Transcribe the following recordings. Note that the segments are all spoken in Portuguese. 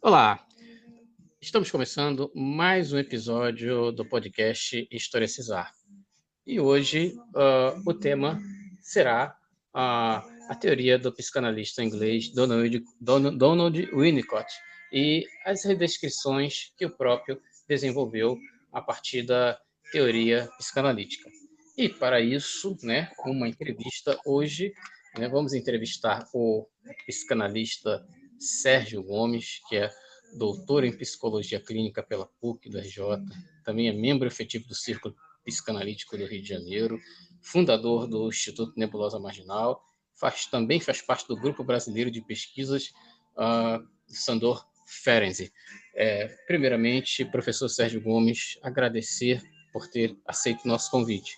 Olá, estamos começando mais um episódio do podcast Historicizar. E hoje o tema será a teoria do psicanalista inglês Donald Winnicott e as redescrições que o próprio desenvolveu a partir da teoria psicanalítica. E para isso, uma entrevista hoje, vamos entrevistar o psicanalista Sérgio Gomes, que é doutor em psicologia clínica pela PUC do RJ, também é membro efetivo do Círculo Psicanalítico do Rio de Janeiro, fundador do Instituto Nebulosa Marginal, também faz parte do Grupo Brasileiro de Pesquisas Sandor Ferenczi. Primeiramente, professor Sérgio Gomes, agradecer por ter aceito o nosso convite.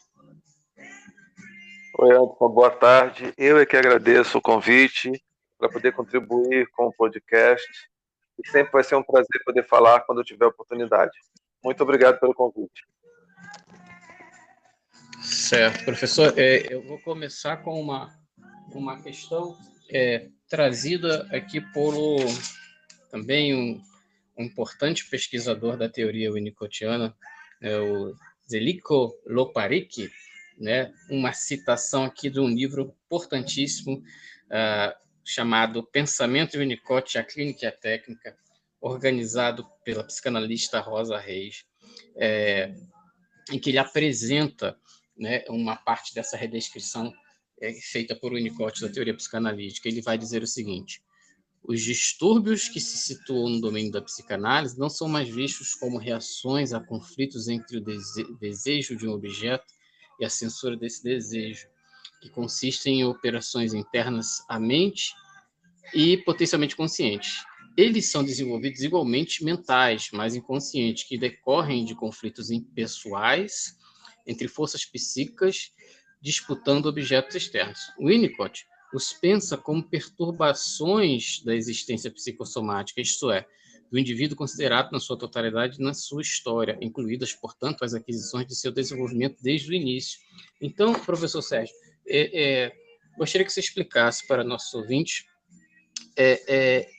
Oi, Anderson, boa tarde. Eu é que agradeço o convite para poder contribuir com o podcast. E sempre vai ser um prazer poder falar quando eu tiver oportunidade. Muito obrigado pelo convite. Certo, professor. Eu vou começar com uma questão trazida aqui por também um importante pesquisador da teoria winnicottiana, o Zeljko Loparik, uma citação aqui de um livro importantíssimo chamado Pensamento de Winnicott, a Clínica e a Técnica, organizado pela psicanalista Rosa Reis, em que ele apresenta uma parte dessa redescrição feita por Winnicott da teoria psicanalítica. Ele vai dizer o seguinte: os distúrbios que se situam no domínio da psicanálise não são mais vistos como reações a conflitos entre o desejo de um objeto e a censura desse desejo, que consistem em operações internas à mente e potencialmente conscientes. Eles são desenvolvidos igualmente mentais, mas inconscientes, que decorrem de conflitos impessoais entre forças psíquicas disputando objetos externos. Winnicott os pensa como perturbações da existência psicossomática, isto é, do indivíduo considerado na sua totalidade na sua história, incluídas, portanto, as aquisições de seu desenvolvimento desde o início. Então, professor Sérgio, gostaria que você explicasse para nossos ouvintes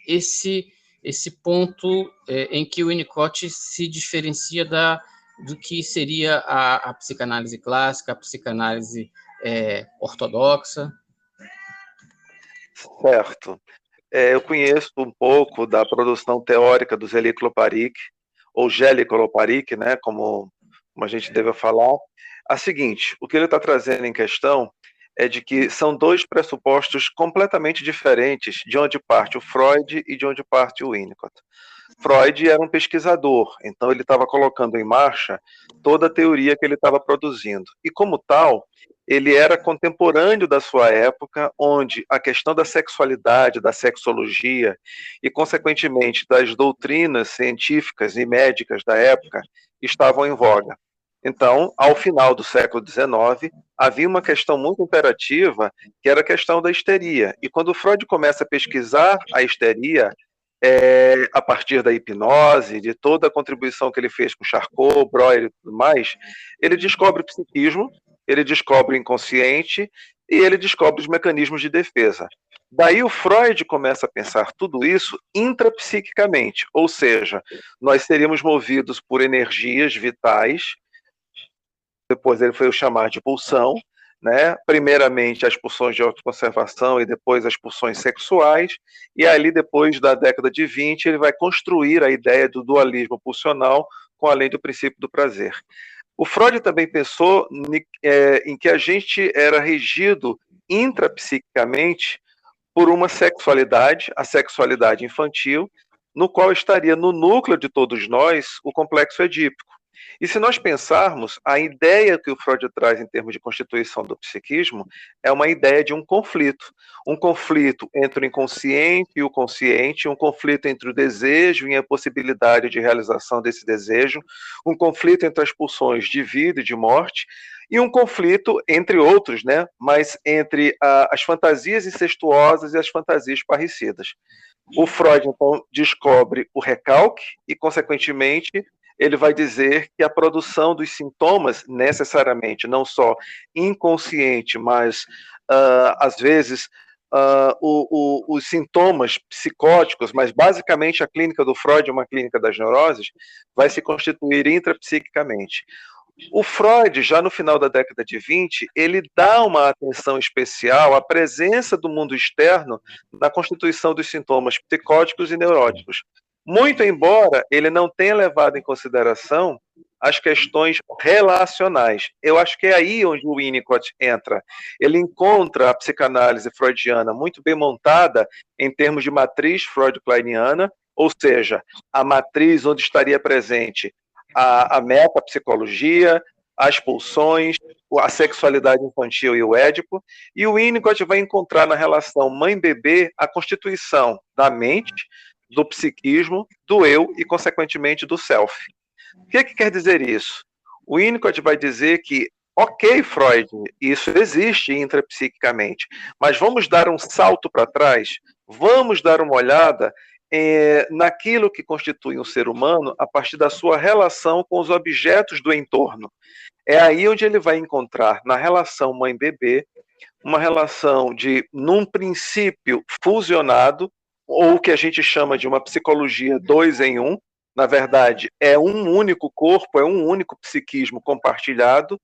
esse ponto em que o Winnicott se diferencia do que seria a psicanálise clássica, a psicanálise ortodoxa. Certo. Eu conheço um pouco da produção teórica do Zeljko Loparik, ou Zeljko Loparik, como a gente deve falar. A seguinte, o que ele está trazendo em questão é de que são dois pressupostos completamente diferentes de onde parte o Freud e de onde parte o Winnicott. Freud era um pesquisador, então ele estava colocando em marcha toda a teoria que ele estava produzindo. E como tal, ele era contemporâneo da sua época, onde a questão da sexualidade, da sexologia e, consequentemente, das doutrinas científicas e médicas da época estavam em voga. Então, ao final do século XIX, havia uma questão muito imperativa, que era a questão da histeria. E quando Freud começa a pesquisar a histeria, a partir da hipnose, de toda a contribuição que ele fez com Charcot, Breuer e tudo mais, ele descobre o psiquismo, ele descobre o inconsciente e ele descobre os mecanismos de defesa. Daí o Freud começa a pensar tudo isso intrapsiquicamente, ou seja, nós seríamos movidos por energias vitais, depois ele foi o chamar de pulsão, primeiramente as pulsões de autoconservação e depois as pulsões sexuais, e ali depois da década de 20 ele vai construir a ideia do dualismo pulsional com a lei do princípio do prazer. O Freud também pensou em que a gente era regido intrapsiquicamente por uma sexualidade, a sexualidade infantil, no qual estaria no núcleo de todos nós o complexo edípico. E se nós pensarmos, a ideia que o Freud traz em termos de constituição do psiquismo é uma ideia de um conflito entre o inconsciente e o consciente, um conflito entre o desejo e a possibilidade de realização desse desejo, um conflito entre as pulsões de vida e de morte, e um conflito, entre outros, mas entre as fantasias incestuosas e as fantasias parricidas. O Freud, então, descobre o recalque e, consequentemente, ele vai dizer que a produção dos sintomas, necessariamente, não só inconsciente, mas, às vezes, os sintomas psicóticos, mas basicamente a clínica do Freud é uma clínica das neuroses, vai se constituir intrapsiquicamente. O Freud, já no final da década de 20, ele dá uma atenção especial à presença do mundo externo na constituição dos sintomas psicóticos e neuróticos. Muito embora ele não tenha levado em consideração as questões relacionais. Eu acho que é aí onde o Winnicott entra. Ele encontra a psicanálise freudiana muito bem montada em termos de matriz freud-kleiniana, ou seja, a matriz onde estaria presente a metapsicologia, as pulsões, a sexualidade infantil e o Édipo, e o Winnicott vai encontrar na relação mãe-bebê a constituição da mente, do psiquismo, do eu e, consequentemente, do self. O que quer dizer isso? O Winnicott vai dizer que, ok, Freud, isso existe intrapsiquicamente, mas vamos dar um salto para trás, vamos dar uma olhada naquilo que constitui um ser humano a partir da sua relação com os objetos do entorno. É aí onde ele vai encontrar, na relação mãe-bebê, uma relação de, num princípio, fusionado, ou o que a gente chama de uma psicologia 2 em 1, na verdade, é um único corpo, é um único psiquismo compartilhado,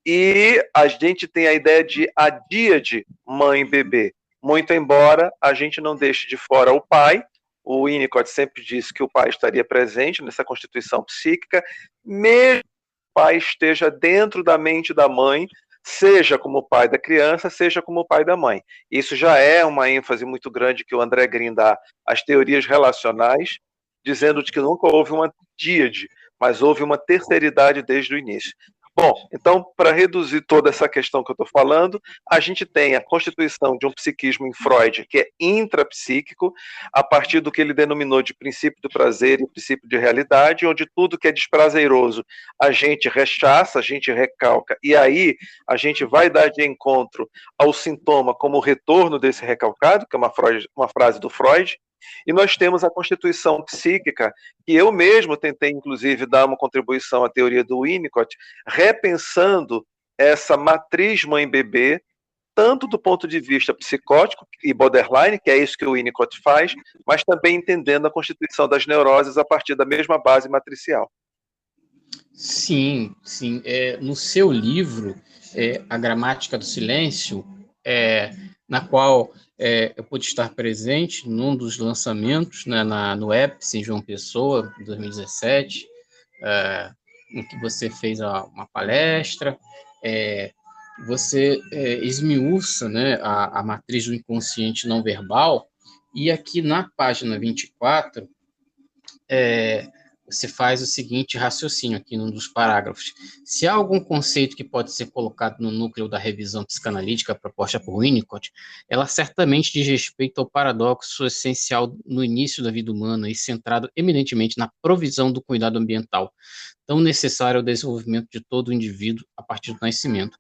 e a gente tem a ideia de a díade mãe-bebê. Muito embora a gente não deixe de fora o pai, o Winnicott sempre disse que o pai estaria presente nessa constituição psíquica, mesmo que o pai esteja dentro da mente da mãe, seja como pai da criança, seja como pai da mãe. Isso já é uma ênfase muito grande que o André Green dá às teorias relacionais, dizendo que nunca houve uma díade, mas houve uma terceiridade desde o início. Bom, então, para reduzir toda essa questão que eu estou falando, a gente tem a constituição de um psiquismo em Freud, que é intrapsíquico, a partir do que ele denominou de princípio do prazer e princípio de realidade, onde tudo que é desprazeroso a gente rechaça, a gente recalca, e aí a gente vai dar de encontro ao sintoma como o retorno desse recalcado, que é uma frase do Freud. E nós temos a constituição psíquica, que eu mesmo tentei, inclusive, dar uma contribuição à teoria do Winnicott, repensando essa matriz mãe-bebê, tanto do ponto de vista psicótico e borderline, que é isso que o Winnicott faz, mas também entendendo a constituição das neuroses a partir da mesma base matricial. Sim, sim. No seu livro, A Gramática do Silêncio, na qual eu pude estar presente num dos lançamentos, né, no EPS, em João Pessoa, em 2017, em que você fez uma palestra, você esmiuça, né, a matriz do inconsciente não verbal, e aqui na página 24, você faz o seguinte raciocínio aqui num dos parágrafos. Se há algum conceito que pode ser colocado no núcleo da revisão psicanalítica proposta por Winnicott, ela certamente diz respeito ao paradoxo essencial no início da vida humana e centrado eminentemente na provisão do cuidado ambiental, tão necessário ao desenvolvimento de todo o indivíduo a partir do nascimento,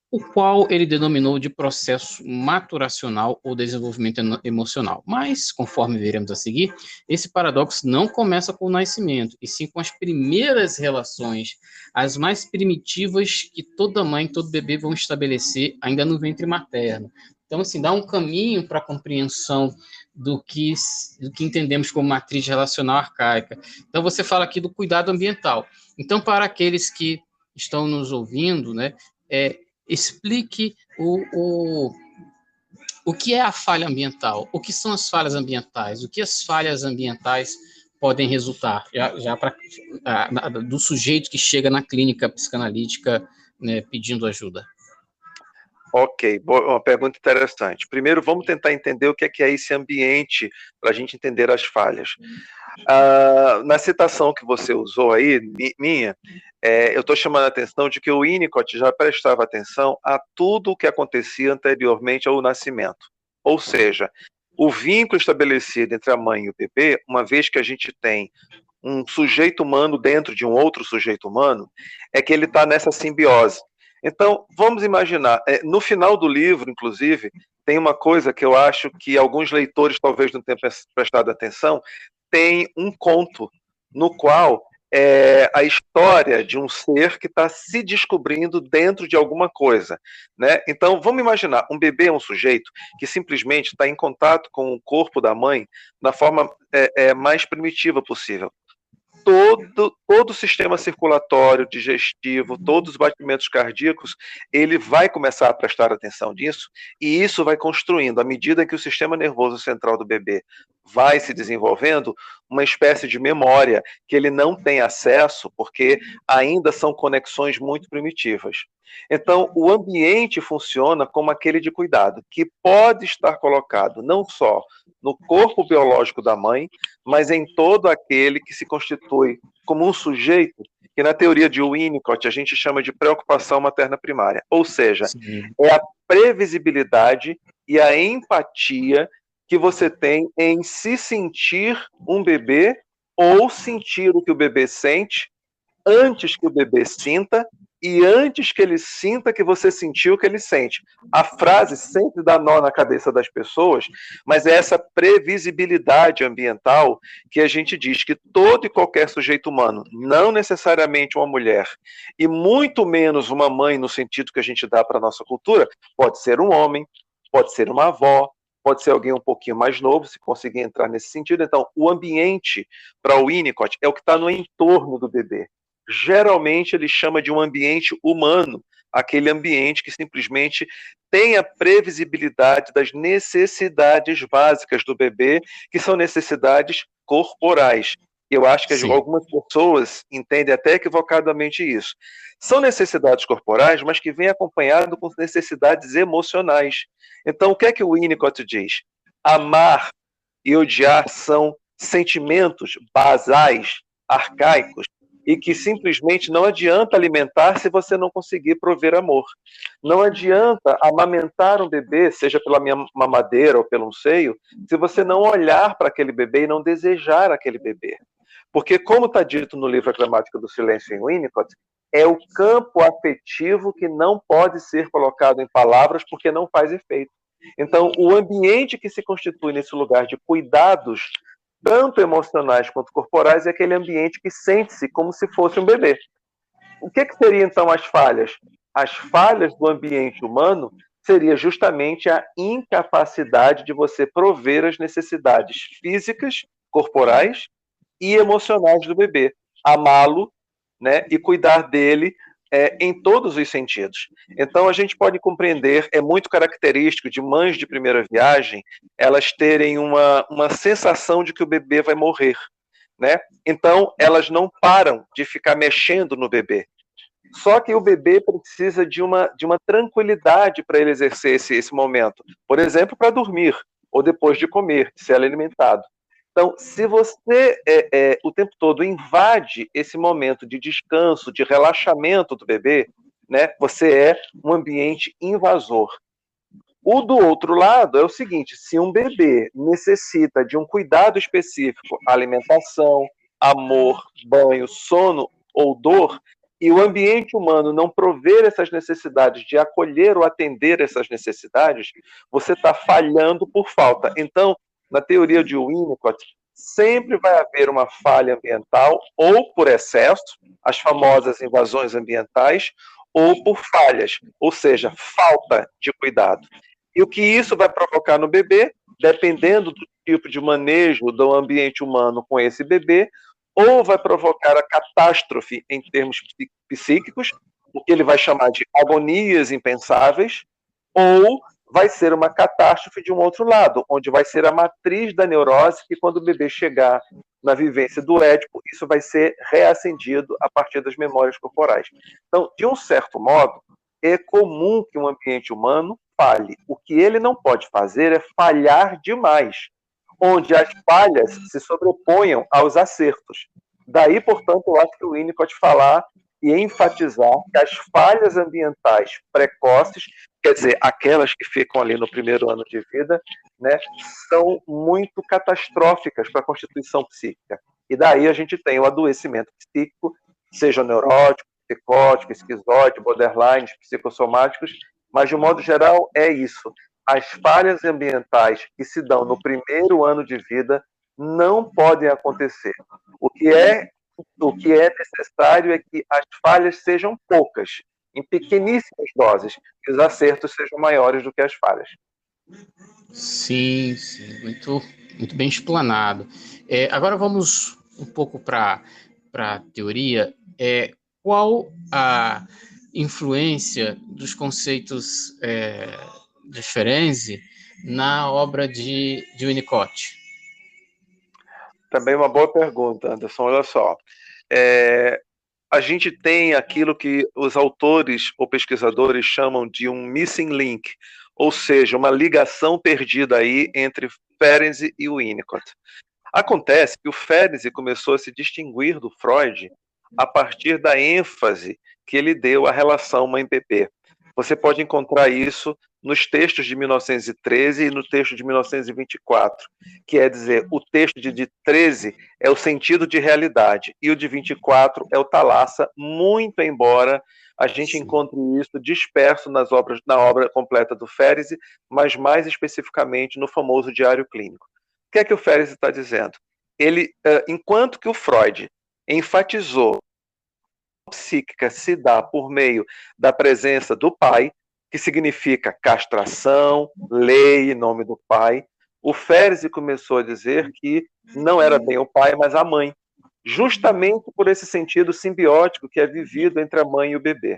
o qual ele denominou de processo maturacional ou desenvolvimento emocional. Mas, conforme veremos a seguir, esse paradoxo não começa com o nascimento, e sim com as primeiras relações, as mais primitivas que toda mãe, todo bebê vão estabelecer ainda no ventre materno. Então, assim, dá um caminho para a compreensão do que entendemos como matriz relacional arcaica. Então, você fala aqui do cuidado ambiental. Então, para aqueles que estão nos ouvindo, né, explique o que é a falha ambiental, o que são as falhas ambientais, o que as falhas ambientais podem resultar, do sujeito que chega na clínica psicanalítica, né, pedindo ajuda. Ok, uma pergunta interessante. Primeiro, vamos tentar entender o que é esse ambiente, para a gente entender as falhas. Na citação que você usou aí, minha, eu estou chamando a atenção de que o Winnicott já prestava atenção a tudo o que acontecia anteriormente ao nascimento. Ou seja, o vínculo estabelecido entre a mãe e o bebê, uma vez que a gente tem um sujeito humano dentro de um outro sujeito humano, é que ele está nessa simbiose. Então, vamos imaginar, no final do livro, inclusive, tem uma coisa que eu acho que alguns leitores talvez não tenham prestado atenção, tem um conto no qual a história de um ser que está se descobrindo dentro de alguma coisa, né? Então, vamos imaginar, um bebê é um sujeito que simplesmente está em contato com o corpo da mãe da forma mais primitiva possível. Todo o sistema circulatório, digestivo, todos os batimentos cardíacos, ele vai começar a prestar atenção nisso, e isso vai construindo, à medida que o sistema nervoso central do bebê vai se desenvolvendo, uma espécie de memória que ele não tem acesso, porque ainda são conexões muito primitivas. Então, o ambiente funciona como aquele de cuidado, que pode estar colocado não só no corpo biológico da mãe, mas em todo aquele que se constitui como um sujeito que, na teoria de Winnicott, a gente chama de preocupação materna primária. Ou seja, Sim. é a previsibilidade e a empatia que você tem em se sentir um bebê ou sentir o que o bebê sente antes que o bebê sinta e antes que ele sinta que você sentiu o que ele sente. A frase sempre dá nó na cabeça das pessoas, mas é essa previsibilidade ambiental que a gente diz que todo e qualquer sujeito humano, não necessariamente uma mulher, e muito menos uma mãe no sentido que a gente dá para a nossa cultura, pode ser um homem, pode ser uma avó, pode ser alguém um pouquinho mais novo, se conseguir entrar nesse sentido. Então, o ambiente, para o Winnicott, é o que está no entorno do bebê. Geralmente ele chama de um ambiente humano, aquele ambiente que simplesmente tem a previsibilidade das necessidades básicas do bebê, que são necessidades corporais. Eu acho que Sim. algumas pessoas entendem até equivocadamente isso. São necessidades corporais, mas que vêm acompanhado com necessidades emocionais. Então, o que é que o Winnicott diz? Amar e odiar são sentimentos basais, arcaicos, e que simplesmente não adianta alimentar se você não conseguir prover amor. Não adianta amamentar um bebê, seja pela minha mamadeira ou pelo seio, se você não olhar para aquele bebê e não desejar aquele bebê. Porque, como está dito no livro A Gramática do Silêncio em Winnicott, é o campo afetivo que não pode ser colocado em palavras porque não faz efeito. Então, o ambiente que se constitui nesse lugar de cuidados tanto emocionais quanto corporais, é aquele ambiente que sente-se como se fosse um bebê. O que seriam, então, as falhas? As falhas do ambiente humano seria justamente a incapacidade de você prover as necessidades físicas, corporais e emocionais do bebê. Amá-lo, né, e cuidar dele em todos os sentidos. Então, a gente pode compreender, é muito característico de mães de primeira viagem, elas terem uma sensação de que o bebê vai morrer, né? Então, elas não param de ficar mexendo no bebê. Só que o bebê precisa de uma tranquilidade para ele exercer esse momento. Por exemplo, para dormir, ou depois de comer, de ser alimentado. Então, se você o tempo todo invade esse momento de descanso, de relaxamento do bebê, né, você é um ambiente invasor. O do outro lado é o seguinte: se um bebê necessita de um cuidado específico, alimentação, amor, banho, sono ou dor, e o ambiente humano não prover essas necessidades de acolher ou atender essas necessidades, você está falhando por falta. Então, na teoria de Winnicott, sempre vai haver uma falha ambiental, ou por excesso, as famosas invasões ambientais, ou por falhas, ou seja, falta de cuidado. E o que isso vai provocar no bebê, dependendo do tipo de manejo do ambiente humano com esse bebê, ou vai provocar a catástrofe em termos psíquicos, o que ele vai chamar de agonias impensáveis, ou vai ser uma catástrofe de um outro lado, onde vai ser a matriz da neurose, que quando o bebê chegar na vivência do Édipo, isso vai ser reacendido a partir das memórias corporais. Então, de um certo modo, é comum que um ambiente humano falhe. O que ele não pode fazer é falhar demais, onde as falhas se sobreponham aos acertos. Daí, portanto, eu acho que o Winnicott falar e enfatizar que as falhas ambientais precoces, quer dizer, aquelas que ficam ali no primeiro ano de vida, né, são muito catastróficas para a constituição psíquica. E daí a gente tem o adoecimento psíquico, seja neurótico, psicótico, esquizoide, borderline, psicossomáticos, mas de um modo geral é isso. As falhas ambientais que se dão no primeiro ano de vida não podem acontecer. O que é o que é necessário é que as falhas sejam poucas, em pequeníssimas doses, que os acertos sejam maiores do que as falhas. Sim, sim, muito bem explanado. Agora vamos um pouco para a teoria. Qual a influência dos conceitos de Ferenczi na obra de Winnicott? Também uma boa pergunta, Anderson. Olha só, a gente tem aquilo que os autores ou pesquisadores chamam de um missing link, ou seja, uma ligação perdida aí entre Ferenczi e Winnicott. Acontece que o Ferenczi começou a se distinguir do Freud a partir da ênfase que ele deu à relação mãe-bebê. Você pode encontrar isso nos textos de 1913 e no texto de 1924, que é dizer, o texto de 13 é o sentido de realidade e o de 24 é o Thalassa, muito embora a gente encontre isso disperso na obra completa do Ferenczi, mas mais especificamente no famoso Diário Clínico. O que é que o Ferenczi está dizendo? Ele, enquanto que o Freud enfatizou a psíquica se dá por meio da presença do pai, que significa castração, lei, nome do pai, o Ferenczi começou a dizer que não era bem o pai, mas a mãe, justamente por esse sentido simbiótico que é vivido entre a mãe e o bebê.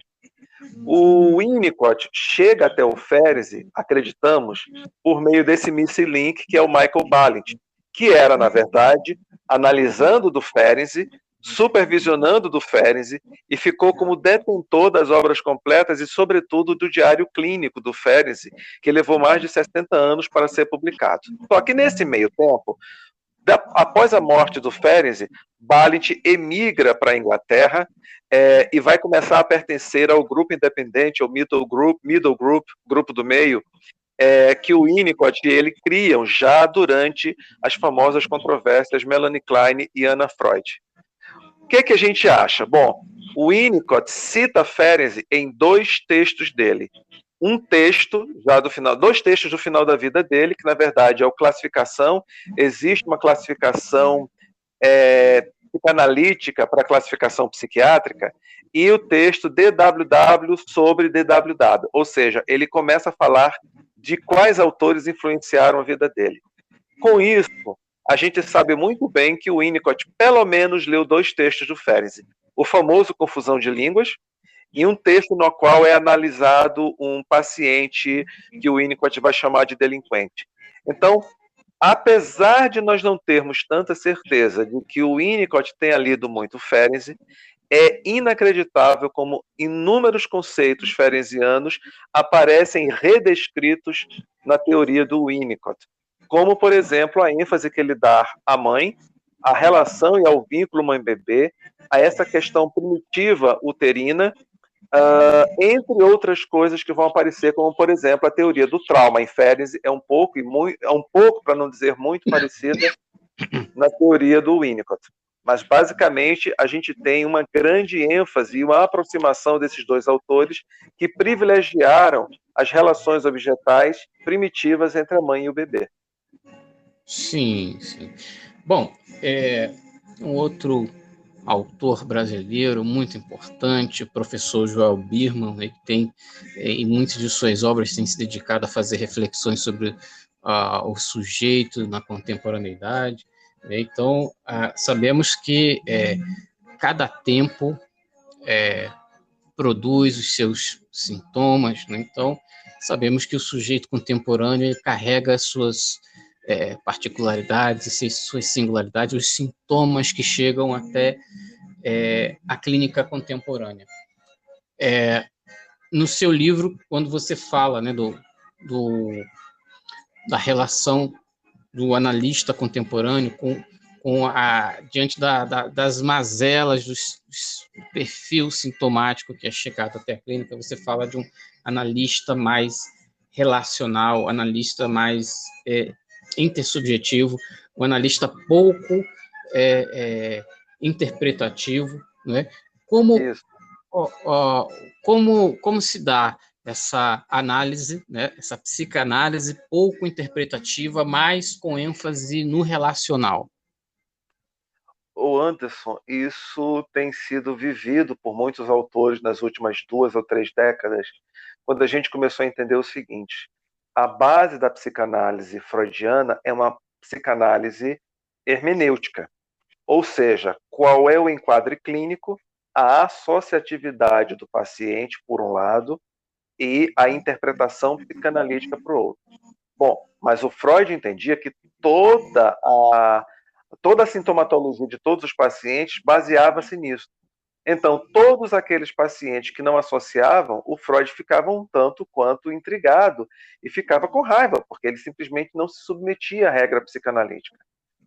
O Winnicott chega até o Ferenczi, acreditamos, por meio desse missing link, que é o Michael Balint, que era, na verdade, analisando do Ferenczi, supervisionando do Ferenczi, e ficou como detentor das obras completas e, sobretudo, do diário clínico do Ferenczi, que levou mais de 60 anos para ser publicado. Só que, nesse meio tempo, após a morte do Ferenczi, Balint emigra para a Inglaterra e vai começar a pertencer ao grupo independente, ao Middle Group, grupo do meio, que o Winnicott e ele criam já durante as famosas controvérsias Melanie Klein e Anna Freud. O que a gente acha? Bom, o Winnicott cita Ferenczi em dois textos dele. Um texto já do final, dois textos do final da vida dele, que na verdade é o Classificação. Existe uma classificação psicanalítica para classificação psiquiátrica, e o texto DWW sobre DWW, ou seja, ele começa a falar de quais autores influenciaram a vida dele. Com isso, a gente sabe muito bem que o Winnicott pelo menos leu dois textos do Ferenczi, o famoso Confusão de Línguas, e um texto no qual é analisado um paciente que o Winnicott vai chamar de delinquente. Então, apesar de nós não termos tanta certeza de que o Winnicott tenha lido muito Ferenczi, é inacreditável como inúmeros conceitos ferencianos aparecem redescritos na teoria do Winnicott, como, por exemplo, a ênfase que ele dá à mãe, à relação e ao vínculo mãe-bebê, a essa questão primitiva uterina, entre outras coisas que vão aparecer, como, por exemplo, a teoria do trauma em Ferenczi é um pouco, para não dizer muito, parecida na teoria do Winnicott. Mas, basicamente, a gente tem uma grande ênfase e uma aproximação desses dois autores que privilegiaram as relações objetais primitivas entre a mãe e o bebê. Sim, sim. Bom, um outro autor brasileiro muito importante, o professor Joel Birman, né, que tem, em muitas de suas obras, tem se dedicado a fazer reflexões sobre o sujeito na contemporaneidade. Né? Então, sabemos que cada tempo produz os seus sintomas, né? Então, sabemos que o sujeito contemporâneo carrega suas particularidades e suas singularidades, os sintomas que chegam até a clínica contemporânea. No seu livro, quando você fala, né, da relação do analista contemporâneo diante das mazelas do perfil sintomático que é chegado até a clínica, você fala de um analista mais relacional, analista mais intersubjetivo, um analista pouco interpretativo, né? Como se dá essa análise, né, essa psicanálise pouco interpretativa, mas com ênfase no relacional? o Anderson, isso tem sido vivido por muitos autores nas últimas 2 ou 3 décadas, quando a gente começou a entender o seguinte: a base da psicanálise freudiana é uma psicanálise hermenêutica, ou seja, qual é o enquadre clínico, a associatividade do paciente, por um lado, e a interpretação psicanalítica por outro. Bom, mas o Freud entendia que toda a sintomatologia de todos os pacientes baseava-se nisso. Então, todos aqueles pacientes que não associavam, o Freud ficava um tanto quanto intrigado e ficava com raiva, porque ele simplesmente não se submetia à regra psicanalítica.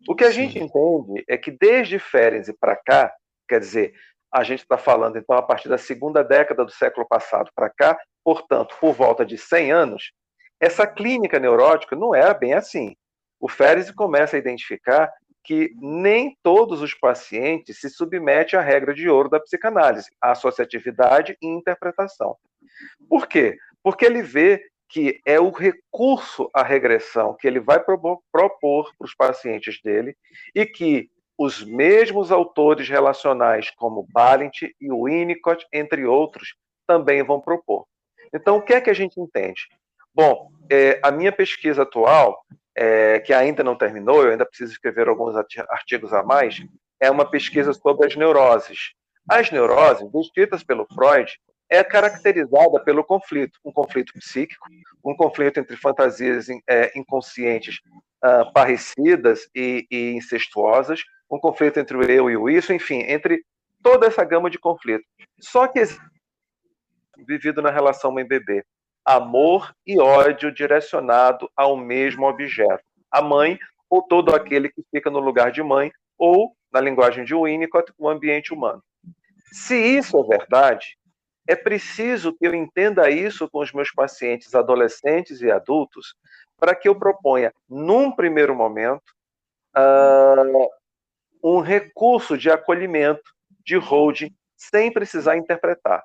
O que a gente entende é que desde Ferenczi para cá, quer dizer, a gente está falando então a partir da segunda década do século passado para cá, portanto, por volta de 100 anos, essa clínica neurótica não era bem assim. O Ferenczi começa a identificar que nem todos os pacientes se submetem à regra de ouro da psicanálise, a associatividade e interpretação. Por quê? Porque ele vê que é o recurso à regressão que ele vai propor para os pacientes dele e que os mesmos autores relacionais, como Balint e Winnicott, entre outros, também vão propor. Então, o que é que a gente entende? Bom, a minha pesquisa atual, que ainda não terminou, eu ainda preciso escrever alguns artigos a mais, é uma pesquisa sobre as neuroses. As neuroses, descritas pelo Freud, é caracterizada pelo conflito, um conflito psíquico, um conflito entre fantasias inconscientes parricidas e incestuosas, um conflito entre o eu e o isso, enfim, entre toda essa gama de conflitos. Só que vivido na relação mãe-bebê, amor e ódio direcionado ao mesmo objeto, a mãe ou todo aquele que fica no lugar de mãe, ou, na linguagem de Winnicott, o ambiente humano. Se isso é verdade, é preciso que eu entenda isso com os meus pacientes adolescentes e adultos para que eu proponha, num primeiro momento, um recurso de acolhimento, de holding, sem precisar interpretar.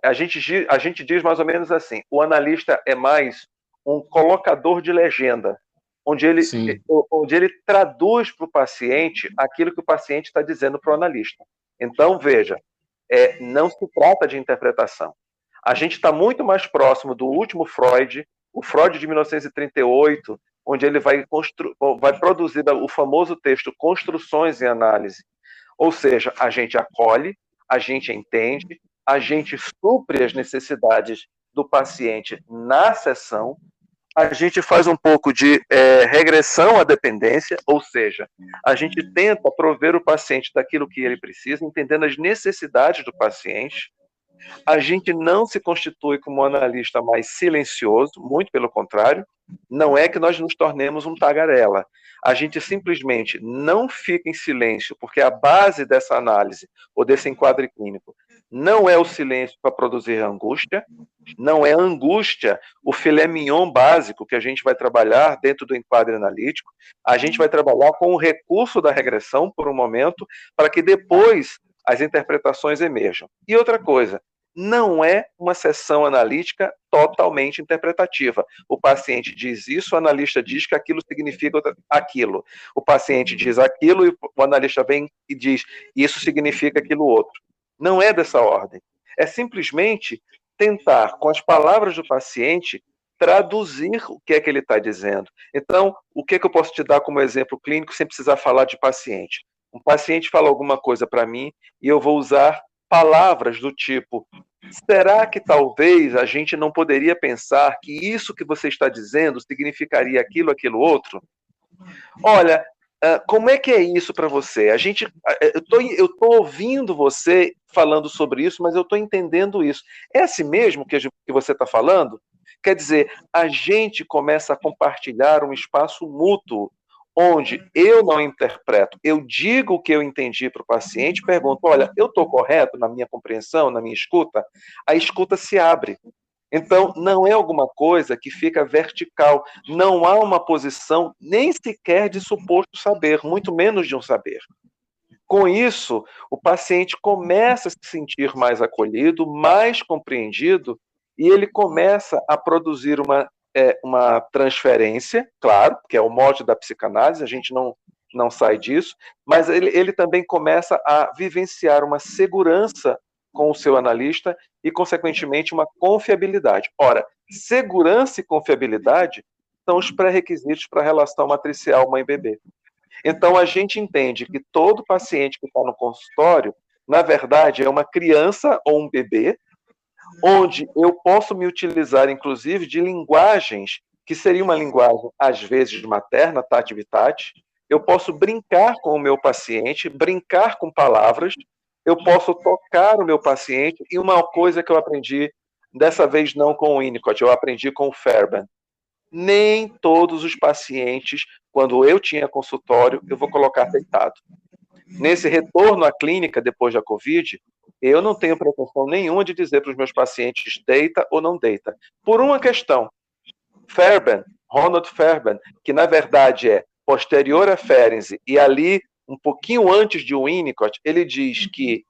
A gente diz mais ou menos assim: o analista é mais um colocador de legenda, onde ele traduz para o paciente aquilo que o paciente está dizendo para o analista. Então, veja, não se trata de interpretação. A gente está muito mais próximo do último Freud, o Freud de 1938, onde ele vai produzir o famoso texto Construções em Análise. Ou seja, a gente acolhe, a gente entende, a gente supre as necessidades do paciente na sessão, a gente faz um pouco de regressão à dependência, ou seja, a gente tenta prover o paciente daquilo que ele precisa, entendendo as necessidades do paciente. A gente não se constitui como um analista mais silencioso, muito pelo contrário, não é que nós nos tornemos um tagarela. A gente simplesmente não fica em silêncio, porque a base dessa análise, ou desse enquadre clínico, não é o silêncio para produzir angústia, não é angústia o filé mignon básico que a gente vai trabalhar dentro do enquadre analítico. A gente vai trabalhar com o recurso da regressão por um momento, para que depois as interpretações emerjam. E outra coisa, não é uma sessão analítica totalmente interpretativa. O paciente diz isso, o analista diz que aquilo significa aquilo. O paciente diz aquilo e o analista vem e diz isso significa aquilo outro. Não é dessa ordem. É simplesmente tentar, com as palavras do paciente, traduzir o que é que ele está dizendo. Então, o que é que eu posso te dar como exemplo clínico sem precisar falar de paciente? Um paciente fala alguma coisa para mim e eu vou usar palavras do tipo: será que talvez a gente não poderia pensar que isso que você está dizendo significaria aquilo, aquilo outro? Olha, como é que é isso para você? Eu estou ouvindo você falando sobre isso, mas eu estou entendendo isso. É assim mesmo que você está falando? Quer dizer, a gente começa a compartilhar um espaço mútuo, onde eu não interpreto, eu digo o que eu entendi para o paciente, pergunto: olha, eu estou correto na minha compreensão, na minha escuta? A escuta se abre. Então, não é alguma coisa que fica vertical, não há uma posição nem sequer de suposto saber, muito menos de um saber. Com isso, o paciente começa a se sentir mais acolhido, mais compreendido, e ele começa a produzir uma transferência, claro, que é o mote da psicanálise. A gente não não sai disso, mas ele também começa a vivenciar uma segurança com o seu analista e, consequentemente, uma confiabilidade. Ora, segurança e confiabilidade são os pré-requisitos para a relação matricial mãe-bebê. Então, a gente entende que todo paciente que está no consultório, na verdade, é uma criança ou um bebê, onde eu posso me utilizar, inclusive, de linguagens que seria uma linguagem, às vezes, materna, tati-vitati. Eu posso brincar com o meu paciente, brincar com palavras, eu posso tocar o meu paciente, e uma coisa que eu aprendi, dessa vez não com o Winnicott, eu aprendi com o Fairbairn. Nem todos os pacientes, quando eu tinha consultório, eu vou colocar deitado. Nesse retorno à clínica depois da Covid, eu não tenho pretensão nenhuma de dizer para os meus pacientes deita ou não deita. Por uma questão, Fairbairn, Ronald Fairbairn, que na verdade é posterior a Ferenczi e ali um pouquinho antes de Winnicott, ele diz que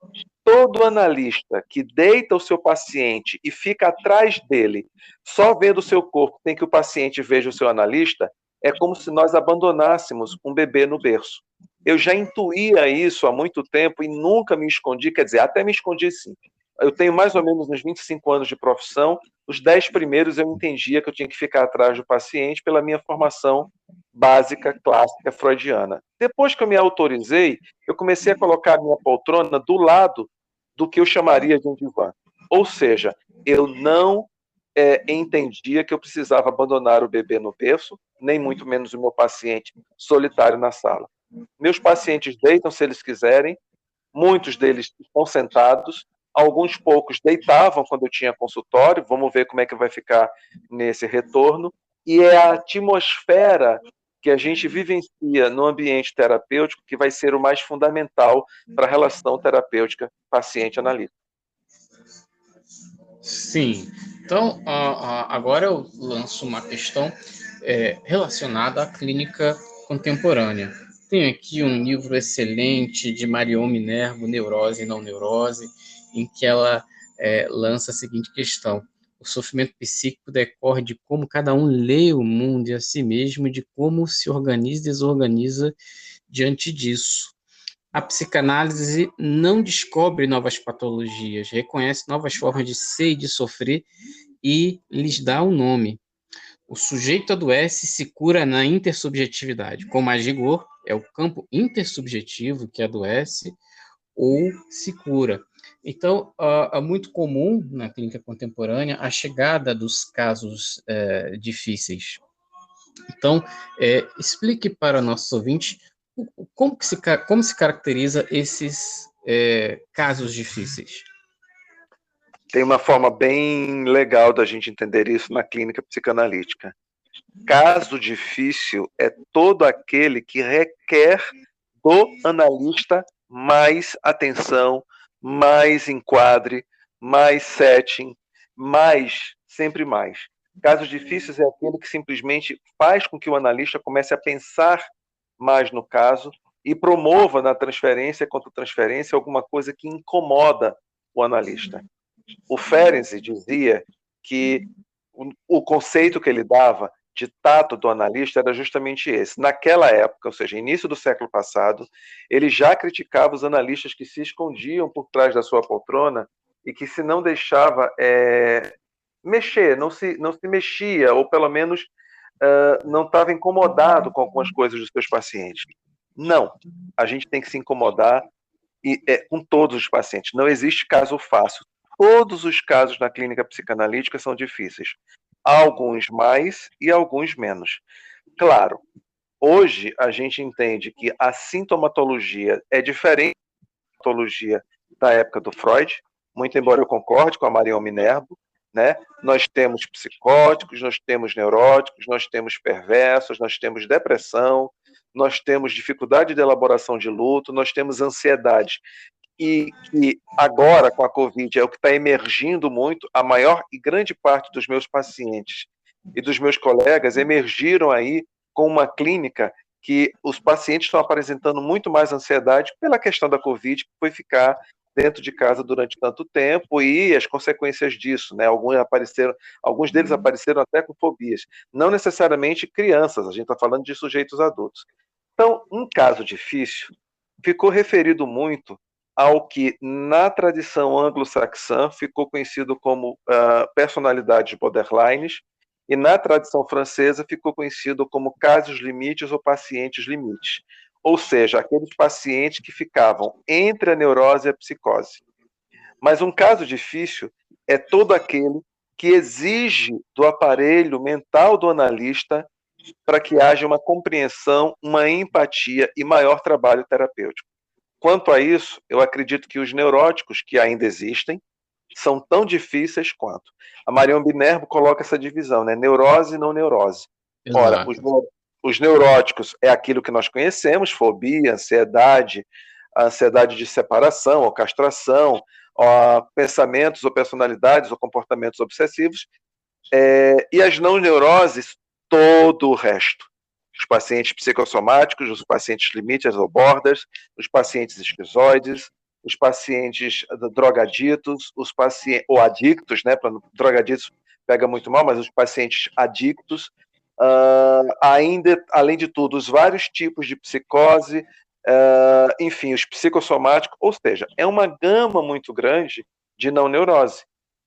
todo analista que deita o seu paciente e fica atrás dele, só vendo o seu corpo, sem que o paciente veja o seu analista, é como se nós abandonássemos um bebê no berço. Eu já intuía isso há muito tempo e nunca me escondi, quer dizer, até me escondi sim. Eu tenho mais ou menos uns 25 anos de profissão, os 10 primeiros eu entendia que eu tinha que ficar atrás do paciente pela minha formação básica, clássica, freudiana. Depois que eu me autorizei, eu comecei a colocar a minha poltrona do lado do que eu chamaria de um divã. Ou seja, eu não entendia que eu precisava abandonar o bebê no berço, nem muito menos o meu paciente solitário na sala. Meus pacientes deitam se eles quiserem, muitos deles estão sentados, alguns poucos deitavam quando eu tinha consultório, vamos ver como é que vai ficar nesse retorno, e é a atmosfera que a gente vivencia no ambiente terapêutico que vai ser o mais fundamental para a relação terapêutica paciente-analista. Sim. Então, agora eu lanço uma questão relacionada à clínica contemporânea. Tenho aqui um livro excelente de Marion Minervo, Neurose e Não Neurose, em que ela lança a seguinte questão: o sofrimento psíquico decorre de como cada um lê o mundo e a si mesmo, e de como se organiza e desorganiza diante disso. A psicanálise não descobre novas patologias, reconhece novas formas de ser e de sofrer e lhes dá um nome. O sujeito adoece e se cura na intersubjetividade. Com mais rigor, é o campo intersubjetivo que adoece ou se cura. Então, é muito comum na clínica contemporânea a chegada dos casos difíceis. Então, explique para nossos ouvintes como se caracteriza esses casos difíceis. Tem uma forma bem legal da gente entender isso na clínica psicanalítica. Caso difícil é todo aquele que requer do analista mais atenção, mais enquadre, mais setting, sempre mais. Casos difíceis é aquele que simplesmente faz com que o analista comece a pensar mais no caso e promova na transferência e contra-transferência alguma coisa que incomoda o analista. O Ferenczi dizia que o conceito que ele dava de tato do analista era justamente esse. Naquela época, ou seja, início do século passado, ele já criticava os analistas que se escondiam por trás da sua poltrona e que se não deixava mexer, não se mexia, ou pelo menos não estava incomodado com algumas coisas dos seus pacientes. Não, a gente tem que se incomodar com todos os pacientes. Não existe caso fácil. Todos os casos na clínica psicanalítica são difíceis. Alguns mais e alguns menos. Claro, hoje a gente entende que a sintomatologia é diferente da sintomatologia da época do Freud, muito embora eu concorde com a Marion Minervo, né? Nós temos psicóticos, nós temos neuróticos, nós temos perversos, nós temos depressão, nós temos dificuldade de elaboração de luto, nós temos ansiedade. E que agora, com a Covid, é o que está emergindo muito, a maior e grande parte dos meus pacientes e dos meus colegas emergiram aí com uma clínica que os pacientes estão apresentando muito mais ansiedade pela questão da Covid, que foi ficar dentro de casa durante tanto tempo e as consequências disso, né? Alguns deles apareceram até com fobias. Não necessariamente crianças, a gente está falando de sujeitos adultos. Então, um caso difícil ficou referido muito ao que, na tradição anglo-saxã, ficou conhecido como personalidades borderlines, e na tradição francesa ficou conhecido como casos limites ou pacientes limites, ou seja, aqueles pacientes que ficavam entre a neurose e a psicose. Mas um caso difícil é todo aquele que exige do aparelho mental do analista para que haja uma compreensão, uma empatia e maior trabalho terapêutico. Quanto a isso, eu acredito que os neuróticos que ainda existem são tão difíceis quanto. A Marion Binerbo coloca essa divisão, né? Neurose e não neurose. Ora, os neuróticos é aquilo que nós conhecemos, fobia, ansiedade, a ansiedade de separação ou castração, pensamentos ou personalidades ou comportamentos obsessivos, e as não neuroses, todo o resto. Os pacientes psicossomáticos, os pacientes limites ou borders, os pacientes esquizoides, os pacientes drogaditos, os pacientes, ou adictos, né? Drogaditos pega muito mal, mas os pacientes adictos, ainda, além de tudo, os vários tipos de psicose, enfim, os psicossomáticos, ou seja, é uma gama muito grande de não neurose.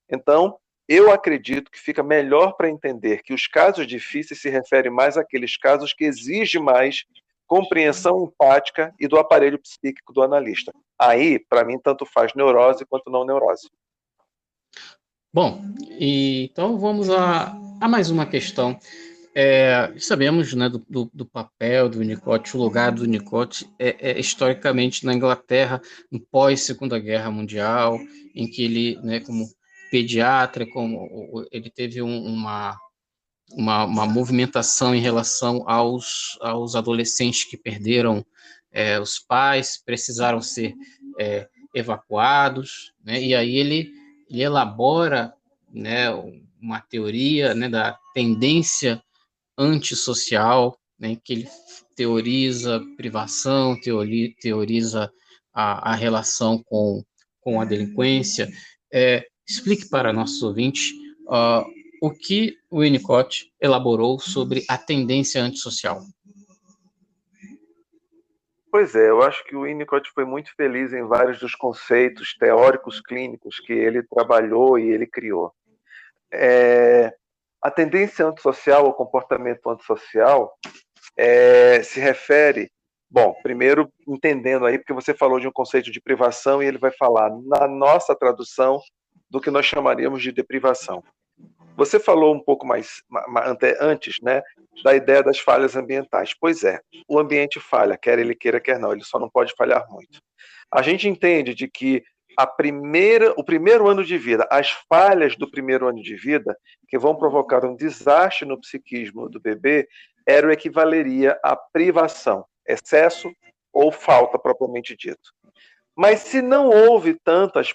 Então, eu acredito que fica melhor para entender que os casos difíceis se referem mais àqueles casos que exigem mais compreensão empática e do aparelho psíquico do analista. Aí, para mim, tanto faz neurose quanto não neurose. Bom, então vamos a mais uma questão. Sabemos, né, do papel do Winnicott, o lugar do Winnicott historicamente na Inglaterra, no pós-Segunda Guerra Mundial, em que ele, né, como pediatra, ele teve uma movimentação em relação aos adolescentes que perderam os pais, precisaram ser evacuados, né, e aí ele elabora, né, uma teoria, né, da tendência antissocial, né, que ele teoriza privação, teoriza a relação com a delinquência. Explique para nossos ouvintes o que o Winnicott elaborou sobre a tendência antissocial. Pois é, eu acho que o Winnicott foi muito feliz em vários dos conceitos teóricos clínicos que ele trabalhou e ele criou. A tendência antissocial, o comportamento antissocial, se refere, bom, primeiro entendendo aí, porque você falou de um conceito de privação e ele vai falar na nossa tradução do que nós chamaríamos de deprivação. Você falou um pouco mais antes, né, da ideia das falhas ambientais. Pois é, o ambiente falha, quer ele queira, quer não, ele só não pode falhar muito. A gente entende de que o primeiro ano de vida, as falhas do primeiro ano de vida, que vão provocar um desastre no psiquismo do bebê, era o equivaleria à privação, excesso ou falta propriamente dito. Mas se não houve tantas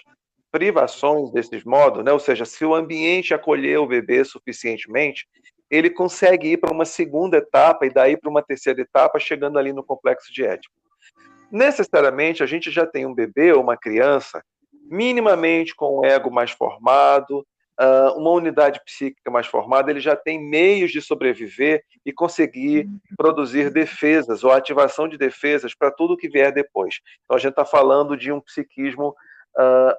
privações desses modos, né? Ou seja, se o ambiente acolheu o bebê suficientemente, ele consegue ir para uma segunda etapa e daí para uma terceira etapa, chegando ali no complexo de Édipo. Necessariamente, a gente já tem um bebê ou uma criança minimamente com um ego mais formado, uma unidade psíquica mais formada, ele já tem meios de sobreviver e conseguir produzir defesas ou ativação de defesas para tudo que vier depois. Então, a gente está falando de um psiquismo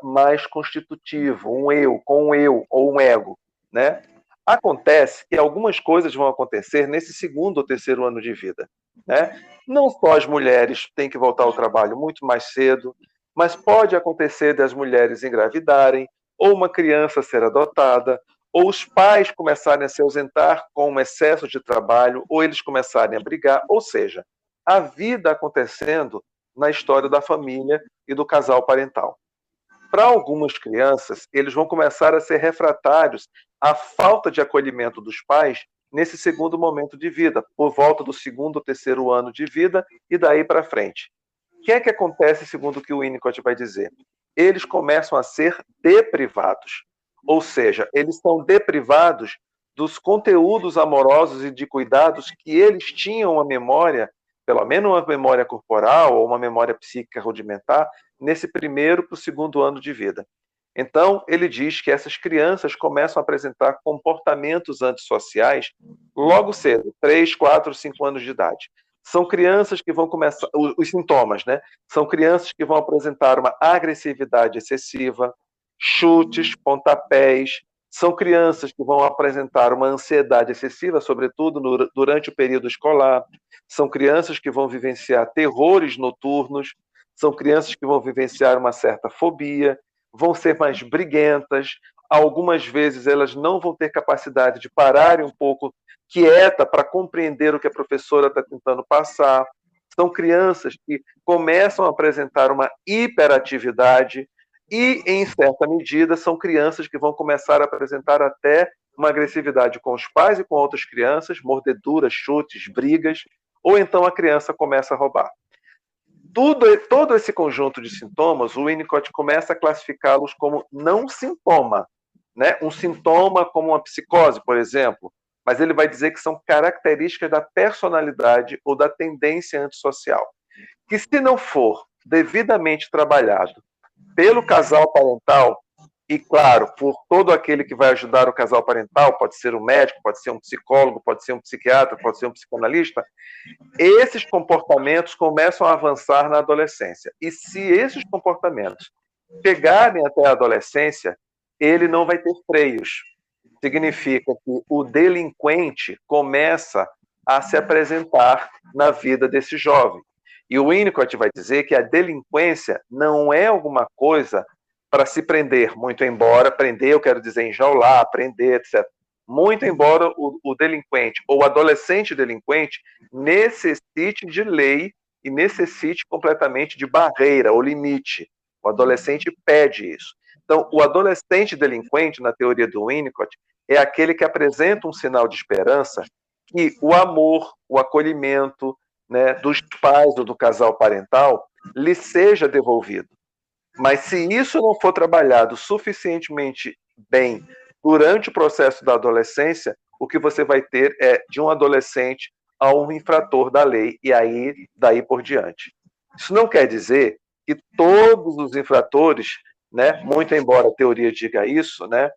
mais constitutivo, um eu, com um eu ou um ego, né? Acontece que algumas coisas vão acontecer nesse segundo ou terceiro ano de vida, né? Não só as mulheres têm que voltar ao trabalho muito mais cedo, mas pode acontecer das mulheres engravidarem, ou uma criança ser adotada, ou os pais começarem a se ausentar com um excesso de trabalho, ou eles começarem a brigar, ou seja, a vida acontecendo na história da família e do casal parental. Para algumas crianças, eles vão começar a ser refratários à falta de acolhimento dos pais nesse segundo momento de vida, por volta do segundo ou terceiro ano de vida e daí para frente. O que é que acontece segundo o que o Winnicott vai dizer? Eles começam a ser deprivados, ou seja, eles são deprivados dos conteúdos amorosos e de cuidados que eles tinham a memória, pelo menos uma memória corporal ou uma memória psíquica rudimentar, nesse primeiro para o segundo ano de vida. Então, ele diz que essas crianças começam a apresentar comportamentos antissociais logo cedo, 3, 4, 5 anos de idade. São crianças que vão começar, os sintomas, né? São crianças que vão apresentar uma agressividade excessiva, chutes, pontapés. São crianças que vão apresentar uma ansiedade excessiva, sobretudo durante o período escolar. São crianças que vão vivenciar terrores noturnos. São crianças que vão vivenciar uma certa fobia, vão ser mais briguentas. Algumas vezes elas não vão ter capacidade de pararem um pouco quieta para compreender o que a professora está tentando passar. São crianças que começam a apresentar uma hiperatividade e, em certa medida, são crianças que vão começar a apresentar até uma agressividade com os pais e com outras crianças, mordeduras, chutes, brigas, ou então a criança começa a roubar. Todo esse conjunto de sintomas, o Winnicott começa a classificá-los como não sintoma, né? Um sintoma como uma psicose, por exemplo, mas ele vai dizer que são características da personalidade ou da tendência antissocial, que se não for devidamente trabalhado pelo casal parental, e claro, por todo aquele que vai ajudar o casal parental, pode ser um médico, pode ser um psicólogo, pode ser um psiquiatra, pode ser um psicanalista, esses comportamentos começam a avançar na adolescência. E se esses comportamentos chegarem até a adolescência, ele não vai ter freios. Significa que o delinquente começa a se apresentar na vida desse jovem. E o Winnicott vai dizer que a delinquência não é alguma coisa para se prender, muito embora prender, eu quero dizer enjaular, prender, etc. Muito embora o delinquente ou o adolescente delinquente necessite de lei e necessite completamente de barreira ou limite. O adolescente pede isso. Então, o adolescente delinquente, na teoria do Winnicott, é aquele que apresenta um sinal de esperança que o amor, o acolhimento, né, dos pais ou do casal parental lhe seja devolvido. Mas se isso não for trabalhado suficientemente bem durante o processo da adolescência, o que você vai ter é de um adolescente a um infrator da lei, e aí daí por diante. Isso não quer dizer que todos os infratores, né, muito embora a teoria diga isso, né,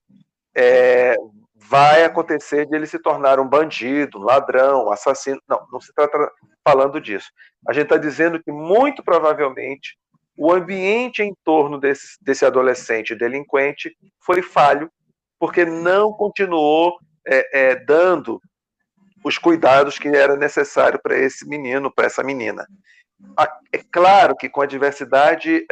vai acontecer de ele se tornar um bandido, um ladrão, um assassino. Não se trata falando disso. A gente está dizendo que, muito provavelmente, o ambiente em torno desse adolescente delinquente foi falho, porque não continuou dando os cuidados que era necessário para esse menino, para essa menina. É claro que com a diversidade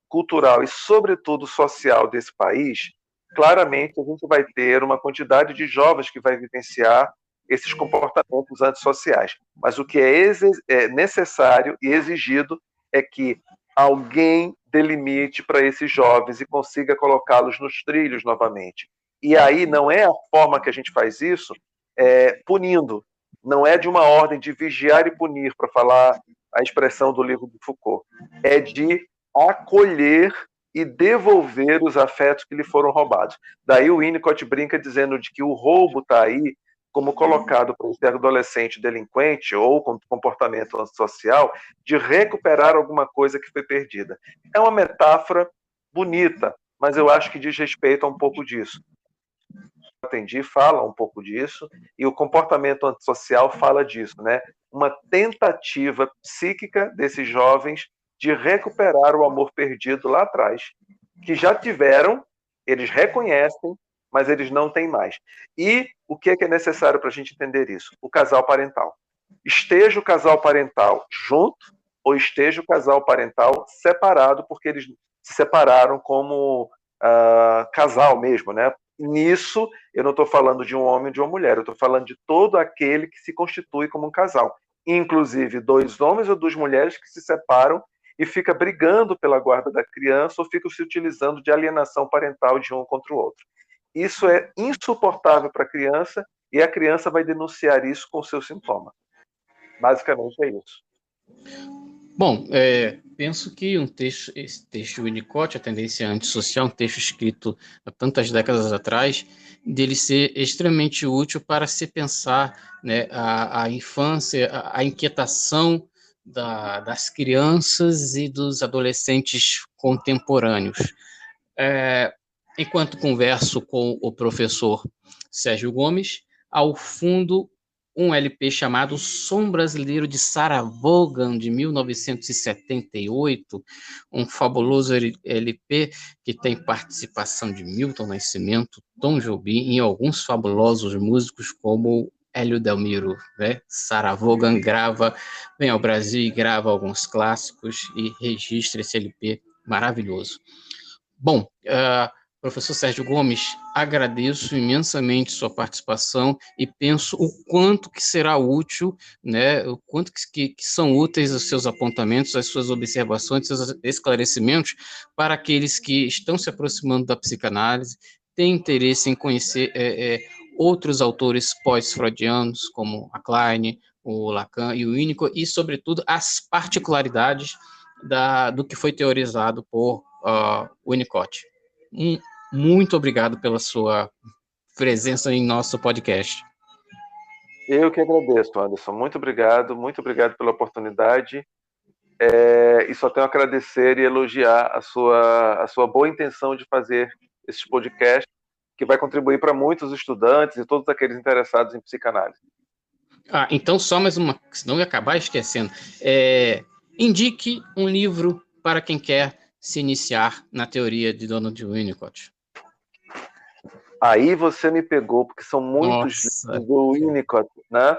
cultural e, sobretudo, social desse país, claramente a gente vai ter uma quantidade de jovens que vai vivenciar esses comportamentos antissociais. Mas o que é necessário e exigido é que alguém delimite para esses jovens e consiga colocá-los nos trilhos novamente. E aí não é a forma que a gente faz isso punindo. Não é de uma ordem de vigiar e punir, para falar a expressão do livro de Foucault. É de acolher e devolver os afetos que lhe foram roubados. Daí o Winnicott brinca dizendo de que o roubo está aí como colocado para esse adolescente delinquente ou com comportamento antissocial de recuperar alguma coisa que foi perdida. É uma metáfora bonita, mas eu acho que diz respeito a um pouco disso. Atendi fala um pouco disso, e o comportamento antissocial fala disso, né? Uma tentativa psíquica desses jovens de recuperar o amor perdido lá atrás, que já tiveram, eles reconhecem, mas eles não têm mais. E o que é necessário para a gente entender isso? O casal parental. Esteja o casal parental junto ou esteja o casal parental separado, porque eles se separaram como casal mesmo, né? Nisso, eu não estou falando de um homem e de uma mulher, eu estou falando de todo aquele que se constitui como um casal. Inclusive, dois homens ou duas mulheres que se separam e fica brigando pela guarda da criança ou ficam se utilizando de alienação parental de um contra o outro. Isso é insuportável para a criança e a criança vai denunciar isso com o seu sintoma. Basicamente é isso. Bom, penso que esse texto do Winnicott, A Tendência Antissocial, um texto escrito há tantas décadas atrás, dele ser extremamente útil para se pensar, né, a infância, a inquietação das crianças e dos adolescentes contemporâneos. Enquanto converso com o professor Sérgio Gomes, ao fundo um LP chamado Som Brasileiro de Sarah Vaughan, de 1978, um fabuloso LP que tem participação de Milton Nascimento, Tom Jobim e alguns fabulosos músicos como Hélio Delmiro, né? Sarah Vaughan vem ao Brasil e grava alguns clássicos e registra esse LP maravilhoso. Bom, professor Sérgio Gomes, agradeço imensamente sua participação e penso o quanto que será útil, né, o quanto que são úteis os seus apontamentos, as suas observações, seus esclarecimentos para aqueles que estão se aproximando da psicanálise, têm interesse em conhecer outros autores pós-freudianos, como a Klein, o Lacan e o Winnicott, e, sobretudo, as particularidades do que foi teorizado por Winnicott. Muito obrigado pela sua presença em nosso podcast. Eu que agradeço, Anderson. Muito obrigado pela oportunidade. E só tenho a agradecer e elogiar a sua boa intenção de fazer esses podcasts, que vai contribuir para muitos estudantes e todos aqueles interessados em psicanálise. Então, só mais uma, senão eu ia acabar esquecendo. Indique um livro para quem quer se iniciar na teoria de Donald Winnicott. Aí você me pegou, porque são muitos livros do Winnicott, né?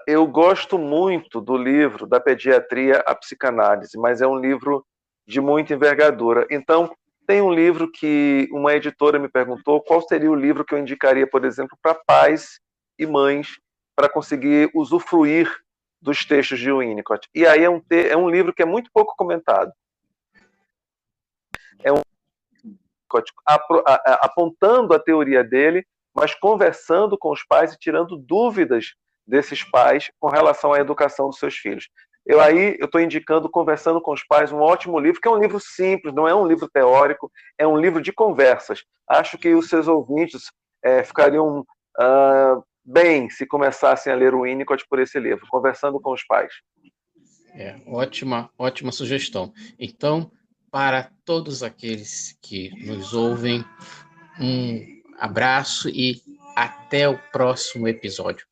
Eu gosto muito do livro Da Pediatria à Psicanálise, mas é um livro de muita envergadura. Então, tem um livro que uma editora me perguntou qual seria o livro que eu indicaria, por exemplo, para pais e mães para conseguir usufruir dos textos de Winnicott. E aí é um livro que é muito pouco comentado. É um apontando a teoria dele, mas conversando com os pais e tirando dúvidas desses pais com relação à educação dos seus filhos. Eu estou indicando Conversando com os Pais, um ótimo livro, que é um livro simples, não é um livro teórico, é um livro de conversas. Acho que os seus ouvintes ficariam bem se começassem a ler o Winnicott por esse livro, Conversando com os Pais. Ótima sugestão. Então, para todos aqueles que nos ouvem, um abraço e até o próximo episódio.